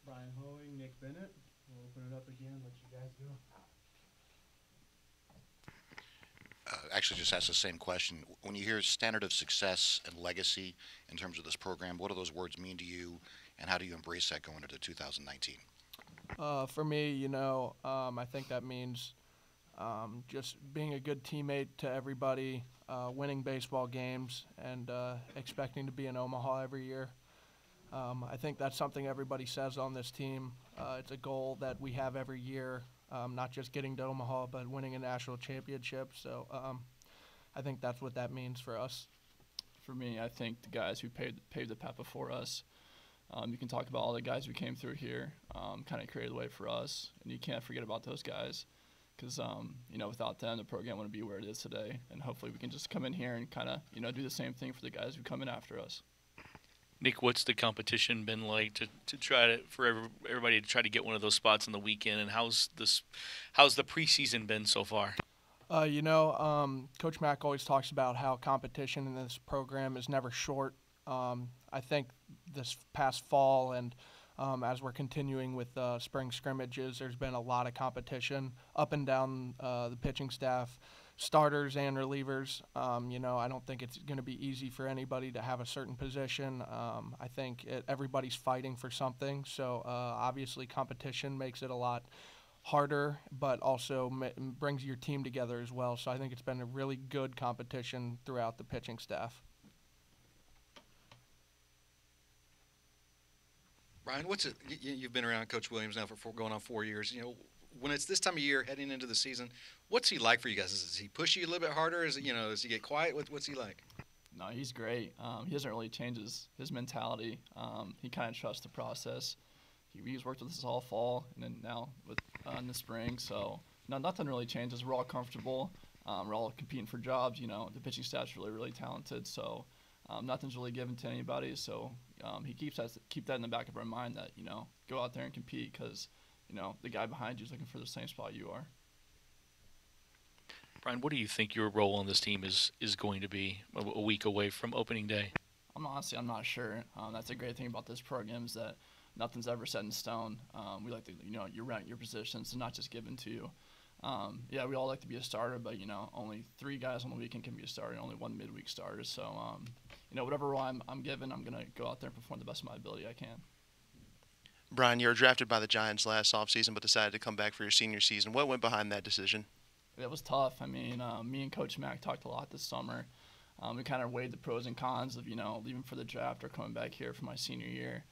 Bryan Hoeing, Nick Bennett. We'll open it up again, let you guys go. Actually, just ask the same question. When you hear standard of success and legacy in terms of this program, what do those words mean to you, and how do you embrace that going into 2019? For me, I think that means just being a good teammate to everybody, winning baseball games, and expecting to be in Omaha every year. I think that's something everybody says on this team. It's a goal that we have every year, not just getting to Omaha, but winning a national championship. So I think that's what that means for us. For me, I think the guys who paved the path before us. You can talk about all the guys who came through here, kind of created the way for us, and you can't forget about those guys because, without them, the program wouldn't be where it is today. And hopefully we can just come in here and kind of, do the same thing for the guys who come in after us. Nick, what's the competition been like to try to everybody to try to get one of those spots on the weekend, and how's the preseason been so far? Coach Mack always talks about how competition in this program is never short. I think this past fall and as we're continuing with spring scrimmages, there's been a lot of competition up and down the pitching staff, starters and relievers. I don't think it's going to be easy for anybody to have a certain position. I think everybody's fighting for something. So obviously competition makes it a lot harder, but also brings your team together as well. So I think it's been a really good competition throughout the pitching staff. Brian, what's it? You've been around Coach Williams now for going on 4 years. When it's this time of year, heading into the season, what's he like for you guys? Does he push you a little bit harder? Does he get quiet? What's he like? No, he's great. He doesn't really change his mentality. He kind of trusts the process. He's worked with us all fall and then now in the spring. So no, nothing really changes. We're all comfortable. We're all competing for jobs. The pitching staff's really, really talented. So nothing's really given to anybody. So he keep that in the back of our mind that go out there and compete because the guy behind you is looking for the same spot you are. Brian, what do you think your role on this team is going to be a week away from opening day? I'm not sure. That's a great thing about this program is that nothing's ever set in stone. We like to you rent your positions and not just given to you. We all like to be a starter, but only 3 guys on the weekend can be a starter, and only 1 midweek starter. So whatever role I'm given, I'm gonna go out there and perform the best of my ability I can. Brian, you were drafted by the Giants last offseason but decided to come back for your senior season. What went behind that decision? It was tough. I mean, me and Coach Mack talked a lot this summer. We kind of weighed the pros and cons of leaving for the draft or coming back here for my senior year.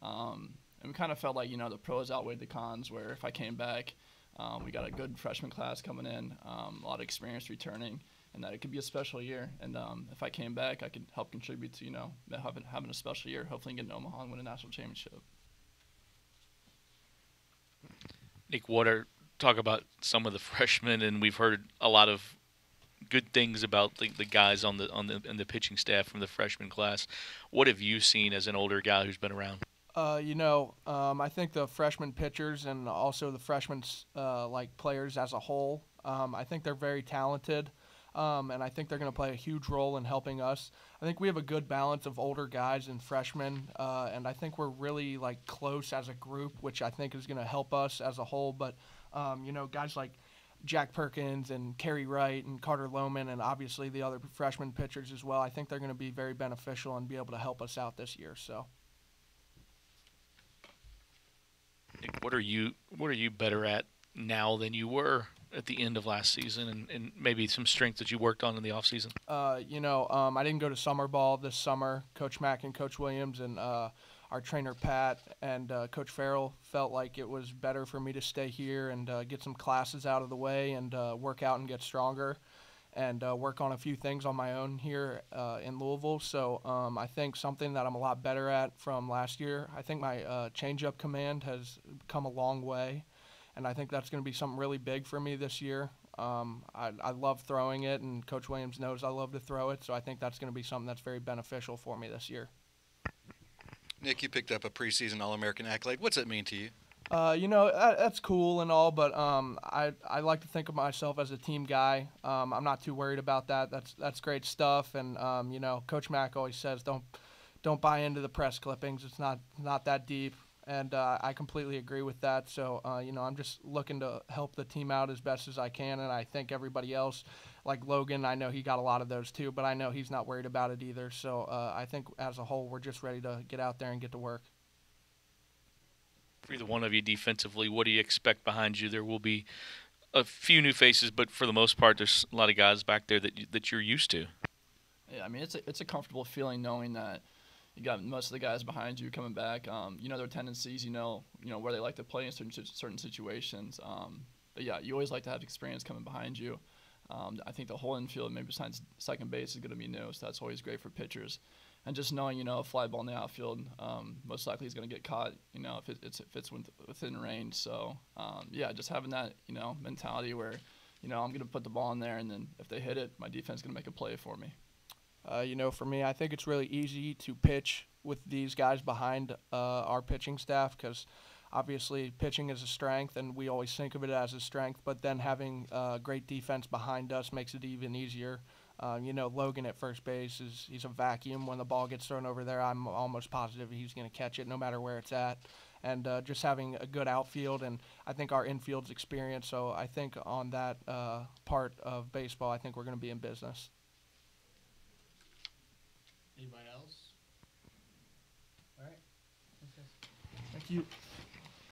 And we kind of felt like the pros outweighed the cons. Where if I came back, we got a good freshman class coming in, a lot of experience returning, and that it could be a special year. And if I came back, I could help contribute to having a special year, hopefully get in Omaha and win a national championship. Nick, talk about some of the freshmen, and we've heard a lot of good things about the guys on the pitching staff from the freshman class. What have you seen as an older guy who's been around? I think the freshman pitchers and also the freshman players as a whole, I think they're very talented, and I think they're going to play a huge role in helping us. I think we have a good balance of older guys and freshmen, and I think we're really close as a group, which I think is going to help us as a whole. But guys like Jack Perkins and Kerry Wright and Carter Lohman and obviously the other freshman pitchers as well, I think they're going to be very beneficial and be able to help us out this year. So. Nick, what are you better at now than you were at the end of last season, and maybe some strength that you worked on in the offseason? I didn't go to summer ball this summer. Coach Mack and Coach Williams and our trainer Pat and Coach Farrell felt like it was better for me to stay here and get some classes out of the way and work out and get stronger and work on a few things on my own here in Louisville. So I think something that I'm a lot better at from last year, I think my changeup command has come a long way, and I think that's going to be something really big for me this year. I love throwing it, and Coach Williams knows I love to throw it, so I think that's going to be something that's very beneficial for me this year. Nick, you picked up a preseason All-American accolade. What's it mean to you? That's cool and all, but I like to think of myself as a team guy. I'm not too worried about that. That's great stuff, and Coach Mack always says don't buy into the press clippings. It's not that deep, and I completely agree with that. So, I'm just looking to help the team out as best as I can, and I think everybody else, like Logan, I know he got a lot of those too, but I know he's not worried about it either. So I think as a whole, we're just ready to get out there and get to work. For either one of you defensively, what do you expect behind you? There will be a few new faces, but for the most part, there's a lot of guys back there that you're used to. Yeah, I mean, it's a comfortable feeling knowing that you got most of the guys behind you coming back. You know their tendencies. You know where they like to play in certain situations. But yeah, you always like to have experience coming behind you. I think the whole infield, maybe besides second base, is going to be new, so that's always great for pitchers. And just knowing, a fly ball in the outfield most likely is going to get caught, if it's within range. So, yeah, just having that, mentality where, I'm going to put the ball in there, and then if they hit it, my defense is going to make a play for me. For me, I think it's really easy to pitch with these guys behind our pitching staff because obviously pitching is a strength, and we always think of it as a strength, but then having great defense behind us makes it even easier. Logan at first base, he's a vacuum. When the ball gets thrown over there, I'm almost positive he's going to catch it no matter where it's at. And just having a good outfield, and I think our infield's experience. So I think on that part of baseball, I think we're going to be in business. Anybody else? All right. Thank you.